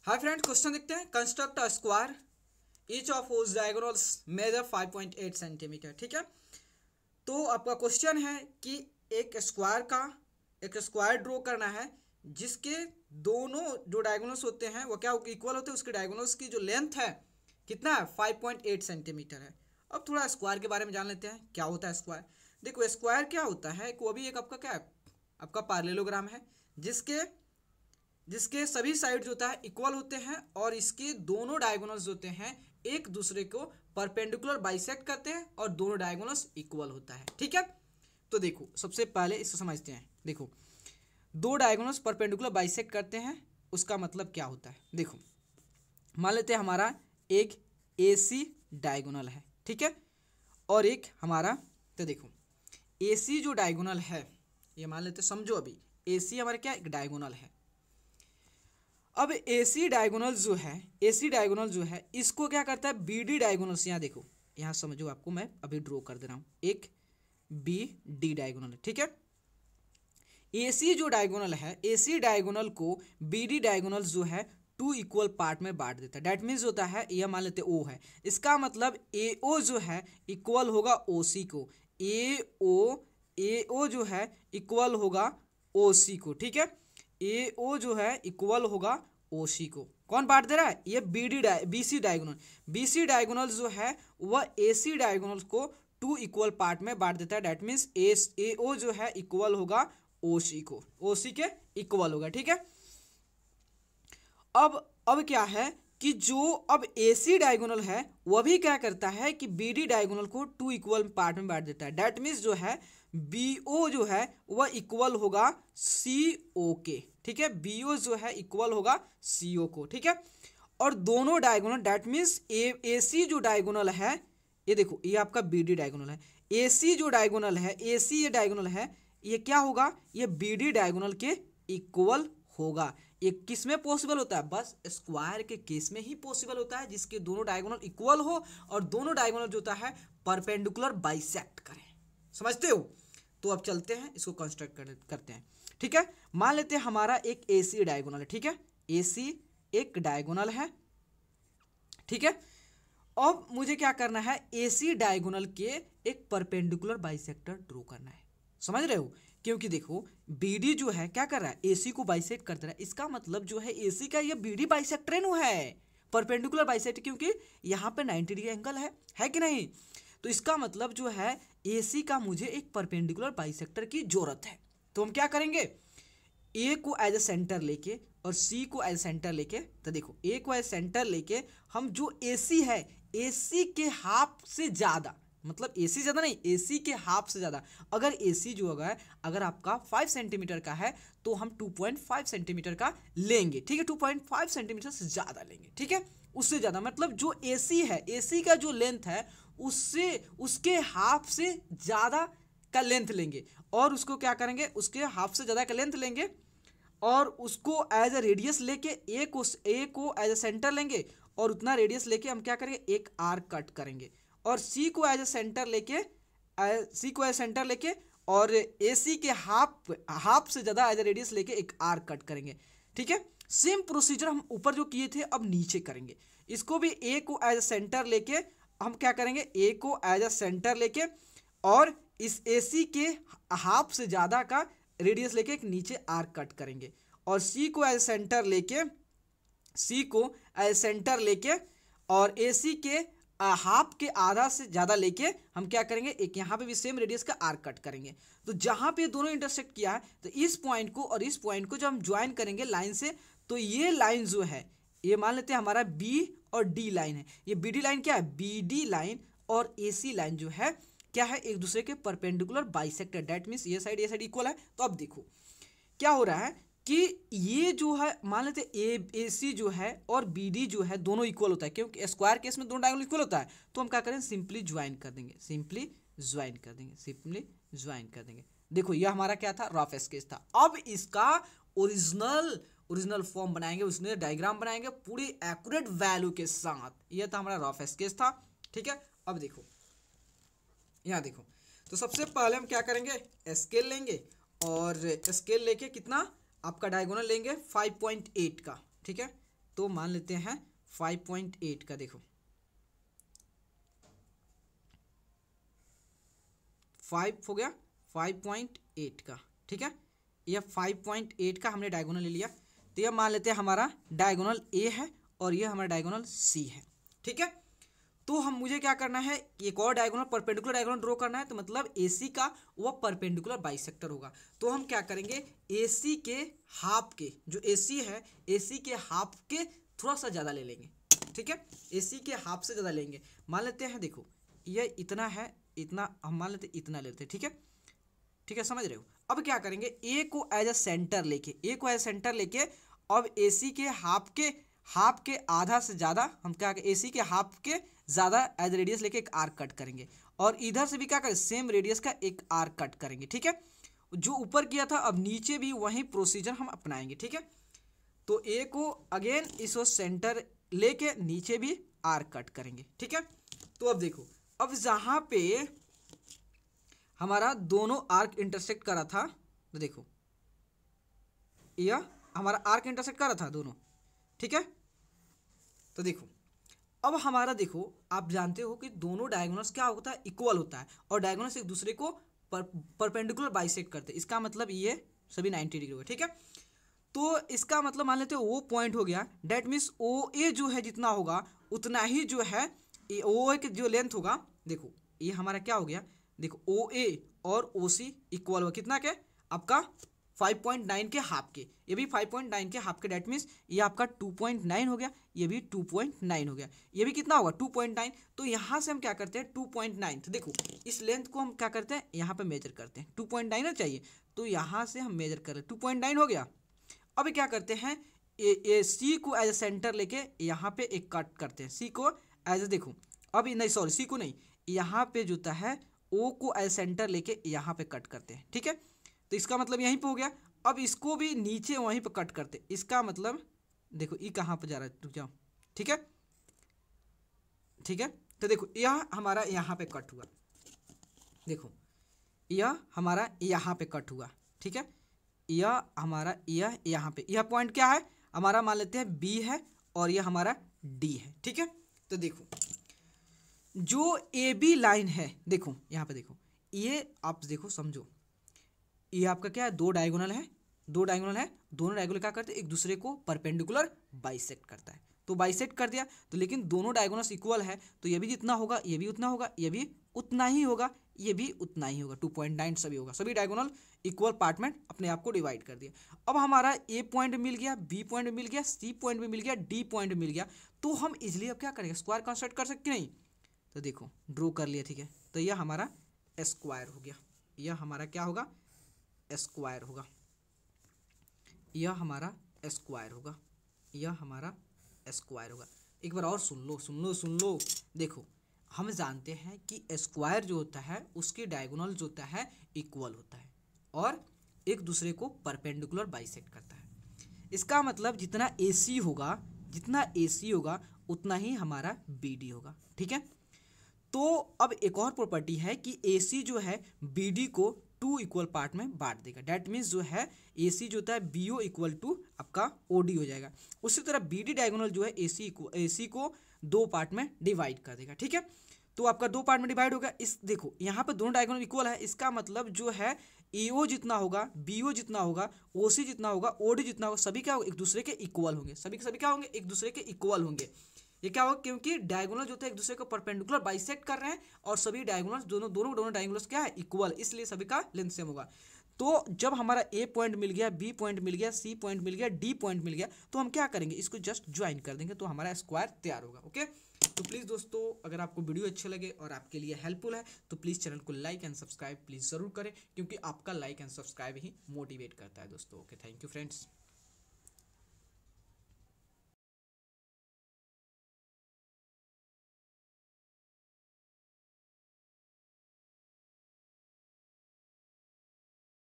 Hi friend, question देखते हैं। Construct a square each of whose diagonals measure 5.8 centimetre. ठीक है, तो आपका क्वेश्चन है कि एक स्क्वायर ड्रॉ करना है जिसके दोनों जो डायगोनल्स होते हैं वो क्या इक्वल होते हैं। उसके डायगोनल्स की जो लेंथ है कितना है 5.8 सेंटीमीटर है। अब थोड़ा स्क्वायर के बारे में जान लेते हैं क्या होता है स्क्वायर। देखो स्क्वायर क्या होता है, वो भी एक आपका क्या है, आपका पैरेललोग्राम है जिसके सभी साइड होता है इक्वल होते हैं और इसके दोनों डायगोनल्स होते हैं एक दूसरे को परपेंडिकुलर बाइसेक्ट करते हैं और दोनों डायगोनल्स इक्वल होता है। ठीक है, तो देखो सबसे पहले इसको समझते हैं। देखो दो डायगोनल्स परपेंडिकुलर बाइसेक्ट करते हैं, उसका मतलब क्या होता है। देखो मान लेते हैं हमारा एक AC डायगोनल है, ठीक है, और एक हमारा, तो देखो AC जो डायगोनल है ये मान लेते हैं, समझो अभी AC हमारा क्या एक डायगोनल है। अब AC डायगोनल जो है इसको क्या करता है BD डायगोनल से, यहाँ देखो यहाँ समझो, आपको मैं अभी ड्रॉ कर दे रहा हूँ, एक BD डायगोनल है। ठीक है, AC जो डायगोनल है AC डायगोनल को BD डायगोनल जो है टू इक्वल पार्ट में बांट देता है। डैट मीन्स होता है, यह मान लेते O है, इसका मतलब AO जो है इक्वल होगा OC को, AO जो है इक्वल होगा OC को। ठीक है, AO जो है इक्वल होगा OC को। कौन बांट दे रहा है, ये BC डायगोनल जो है वह AC डायगोनल को टू इक्वल पार्ट में बांट देता है। डैट मीन्स AO जो है इक्वल होगा OC को, OC के इक्वल होगा। ठीक है, अब क्या है कि जो अब AC डायगोनल है वह भी क्या करता है कि BD डायगोनल को टू इक्वल पार्ट में बांट देता है। डैट मीन्स जो है BO जो है वह इक्वल होगा CO के। ठीक है, BO जो है इक्वल होगा CO को। ठीक है, और दोनों डायगोनल, डैट मीन्स AC जो डायगोनल है, ये देखो ये आपका BD डायगोनल है, AC जो डायगोनल है, AC ये डायगोनल है, ये क्या होगा, ये BD डायगोनल के इक्वल होगा। ये किस में पॉसिबल होता है, बस स्क्वायर के केस में ही पॉसिबल होता है, जिसके दोनों डायगोनल इक्वल हो और दोनों डायगोनल जो होता है परपेंडिकुलर बाइसेक्ट करें। समझते हो, तो अब चलते हैं इसको कंस्ट्रक्ट करते हैं। ठीक है, मान लेते हैं हमारा एक AC डायगोनल है। ठीक है, AC एक डायगोनल है। ठीक है, अब मुझे क्या करना है, AC डायगोनल के एक परपेंडिकुलर बाइसेक्टर ड्रॉ करना है। समझ रहे हो, क्योंकि देखो BD जो है क्या कर रहा है, AC को बाइसेक्ट कर दे रहा है, इसका मतलब जो है AC का ये BD बाइसेक्टर है, परपेंडिकुलर बाइसेक्टर, क्योंकि यहाँ पे 90 डिग्री एंगल है कि नहीं। तो इसका मतलब जो है AC का मुझे एक परपेंडिकुलर बाइसेक्टर की जरूरत है। तो हम क्या करेंगे, A को एज ए सेंटर लेके और C को एज सेंटर लेके, तो देखो A को एज सेंटर लेके हम जो AC है AC के हाफ से ज़्यादा, मतलब AC ज़्यादा नहीं, AC के हाफ से ज़्यादा, अगर AC जो होगा अगर आपका 5 सेंटीमीटर का है तो हम 2.5 सेंटीमीटर का लेंगे। ठीक है, 2.5 सेंटीमीटर से ज़्यादा लेंगे। ठीक है, उससे ज़्यादा मतलब जो AC है, AC का जो लेंथ है उससे उसके हाफ से ज़्यादा का लेंथ लेंगे और उसको क्या करेंगे, उसके हाफ से ज़्यादा का लेंथ लेंगे और उसको एज ए रेडियस लेके A को एज ए सेंटर लेंगे और उतना रेडियस लेके हम क्या करेंगे, एक आर्क कट करेंगे और C को एज ए सेंटर लेके और AC के हाफ से ज़्यादा एज ए रेडियस लेके एक आर्क कट करेंगे। ठीक है, सेम प्रोसीजर हम ऊपर जो किए थे अब नीचे करेंगे। इसको भी A को एज ए सेंटर लेके हम क्या करेंगे, A को एज ए सेंटर लेके और इस AC के हाफ से ज़्यादा का रेडियस लेके एक नीचे आर्क कट करेंगे और C को एज सेंटर लेके और AC के हाफ के आधा से ज़्यादा लेके हम क्या करेंगे, एक यहाँ पे भी सेम रेडियस का आर्क कट करेंगे। तो जहाँ पे दोनों इंटरसेक्ट किया है तो इस पॉइंट को और इस पॉइंट को जब हम ज्वाइन करेंगे लाइन से, तो ये लाइन जो है ये मान लेते हैं हमारा B और D लाइन है। ये BD लाइन क्या है, BD लाइन और AC लाइन जो है क्या है, एक दूसरे के परपेंडिकुलर बाइसेक्टर। डैट मीन्स ये साइड इक्वल है। तो अब देखो क्या हो रहा है कि ये जो है मान लेते AC जो है और BD जो है दोनों इक्वल होता है, क्योंकि स्क्वायर केस में दोनों डायगोनल इक्वल होता है। तो हम क्या करें, सिंपली ज्वाइन कर देंगे। देखो ये हमारा क्या था, रफ स्केच था। अब इसका ओरिजिनल फॉर्म बनाएंगे, उसने डायग्राम बनाएंगे पूरी एक्यूरेट वैल्यू के साथ। ये था हमारा रफ स्केच था। ठीक है, अब देखो यहाँ देखो, तो सबसे पहले हम क्या करेंगे, स्केल लेंगे और स्केल लेके कितना आपका डायगोनल लेंगे 5.8 का। ठीक है, तो मान लेते हैं 5.8 का, देखो 5 हो गया 5.8 का, ठीक है। यह 5.8 का हमने डायगोनल ले लिया, तो यह मान लेते हैं हमारा डायगोनल ए है और यह हमारा डायगोनल सी है, ठीक है। तो हम मुझे क्या करना है, एक और डायगोनल परपेंडिकुलर डायगोनल ड्रॉ करना है, तो मतलब AC का वह परपेंडिकुलर बाइसेक्टर होगा। तो हम क्या करेंगे, AC के हाफ के, जो AC है AC के हाफ के थोड़ा सा ज़्यादा ले लेंगे, ठीक है। AC के हाफ से ज़्यादा लेंगे, मान लेते हैं देखो यह इतना है, इतना हम मान लेते इतना लेते हैं, ठीक है, ठीक है, समझ रहे हो। अब क्या करेंगे, ए को एज अ सेंटर लेके, ए को एज अ सेंटर लेके अब AC के हाफ के आधा से ज़्यादा हम क्या करें, AC के हाफ के ज़्यादा एज रेडियस लेके एक आर्क कट करेंगे, और इधर से भी क्या करें, सेम रेडियस का एक आर्क कट करेंगे, ठीक है। जो ऊपर किया था अब नीचे भी वही प्रोसीजर हम अपनाएंगे, ठीक है। तो ए को अगेन इस सेंटर लेके नीचे भी आर्क कट करेंगे, ठीक है। तो अब देखो, अब जहाँ पे हमारा दोनों आर्क इंटरसेक्ट करा था, तो देखो यह हमारा आर्क इंटरसेक्ट करा था दोनों, ठीक है। तो देखो अब हमारा देखो, आप जानते हो कि दोनों डायगोनल्स क्या होता है, इक्वल होता है, और डायगोनल्स एक दूसरे को परपेंडिकुलर बाइसेक्ट करते हैं। इसका मतलब ये सभी 90 डिग्री होगा, ठीक है। तो इसका मतलब मान लेते हो वो पॉइंट हो गया, डेट मीन्स OA जो है जितना होगा उतना ही जो है OA की जो लेंथ होगा, देखो ये हमारा क्या हो गया, देखो OA और OC इक्वल होगा कितना के, आपका 5.9 के हाफ के, ये भी 5.9 के हाफ के, डेट मीन्स ये आपका 2.9 हो गया, ये भी 2.9 हो गया, ये भी कितना होगा 2.9। तो यहाँ से हम क्या करते हैं 2.9, तो देखो इस लेंथ को हम क्या करते हैं यहाँ पे मेजर करते हैं, 2.9 ना चाहिए, तो यहाँ से हम मेजर कर रहे हैं 2.9 हो गया। अब क्या करते हैं, सी को एज ए सेंटर लेके यहाँ पे एक कट करते हैं, सी को एज ए, देखो अब नहीं सॉरी सी को नहीं, यहाँ पे जो है ओ को एज सेंटर लेके यहाँ पे कट करते हैं, ठीक है। तो इसका मतलब यहीं पे हो गया। अब इसको भी नीचे वहीं पे कट करते, इसका मतलब देखो ये कहाँ पे जा रहा है, रुक जाओ, ठीक है, ठीक है। तो देखो यह हमारा यहाँ पे कट हुआ, देखो यह हमारा यहाँ पे कट हुआ, ठीक है। यह हमारा यह यहाँ पे यह पॉइंट क्या है हमारा, मान लेते हैं B है, और यह हमारा D है, ठीक है। तो देखो जो AB लाइन है, देखो यहाँ पे देखो, ये आप देखो समझो, ये आपका क्या है, दो डायगोनल है, दोनों डायगोनल क्या करते हैं, एक दूसरे को परपेंडिकुलर बाइसेक्ट करता है, तो बाइसेक्ट कर दिया, तो लेकिन दोनों डायगोनल्स इक्वल है, तो ये भी जितना होगा ये भी उतना होगा, ये भी उतना ही होगा, ये भी उतना ही होगा, 2.9 सभी होगा, सभी डायगोनल इक्वल पार्ट में अपने आप को डिवाइड कर दिया। अब हमारा A पॉइंट मिल गया, B पॉइंट मिल गया, C पॉइंट भी मिल गया, D पॉइंट मिल गया, तो हम इजिली अब क्या करेंगे, स्क्वायर कंस्ट्रक्ट कर सकते नहीं, तो देखो ड्रॉ कर लिया, ठीक है। तो यह हमारा स्क्वायर हो गया, यह हमारा क्या होगा, स्क्वायर होगा, यह हमारा स्क्वायर होगा, यह हमारा स्क्वायर होगा। एक बार और सुन लो, देखो हम जानते हैं कि स्क्वायर जो होता है उसके डायगोनल जो होता है इक्वल होता है और एक दूसरे को परपेंडिकुलर बाइसेक्ट करता है। इसका मतलब जितना AC होगा उतना ही हमारा BD होगा, ठीक है। तो अब एक और प्रॉपर्टी है कि AC जो है BD को 2 इक्वल पार्ट में बांट देगा, डैट मीन्स जो है AC जो होता है BO इक्वल टू आपका OD हो जाएगा। उसी तरह BD डायगोनल जो है AC को 2 पार्ट में डिवाइड कर देगा, ठीक है। तो आपका 2 पार्ट में डिवाइड होगा, इस देखो यहाँ पे दोनों डायगोनल इक्वल है, इसका मतलब जो है AO जितना होगा, BO जितना होगा, OC जितना होगा, OD जितना होगा, सभी क्या होगा, एक दूसरे के इक्वल होंगे, सभी क्या होंगे, एक दूसरे के इक्वल होंगे। ये क्या होगा, क्योंकि डायगोनल जो है एक दूसरे को परपेंडिकुलर बाइसेक्ट कर रहे हैं और सभी डायगोनल्स दोनों डायगोनल्स क्या है, इक्वल, इसलिए सभी का लेंथ सेम होगा। तो जब हमारा A पॉइंट मिल गया, B पॉइंट मिल गया, C पॉइंट मिल गया, D पॉइंट मिल गया, तो हम क्या करेंगे, इसको जस्ट ज्वाइन कर देंगे, तो हमारा स्क्वायर तैयार होगा। ओके, तो प्लीज़ दोस्तों अगर आपको वीडियो अच्छे लगे और आपके लिए हेल्पफुल है तो प्लीज़ चैनल को लाइक एंड सब्सक्राइब प्लीज़ ज़रूर करें, क्योंकि आपका like and subscribe he motivate करता है दोस्तों। Okay, thank you friends.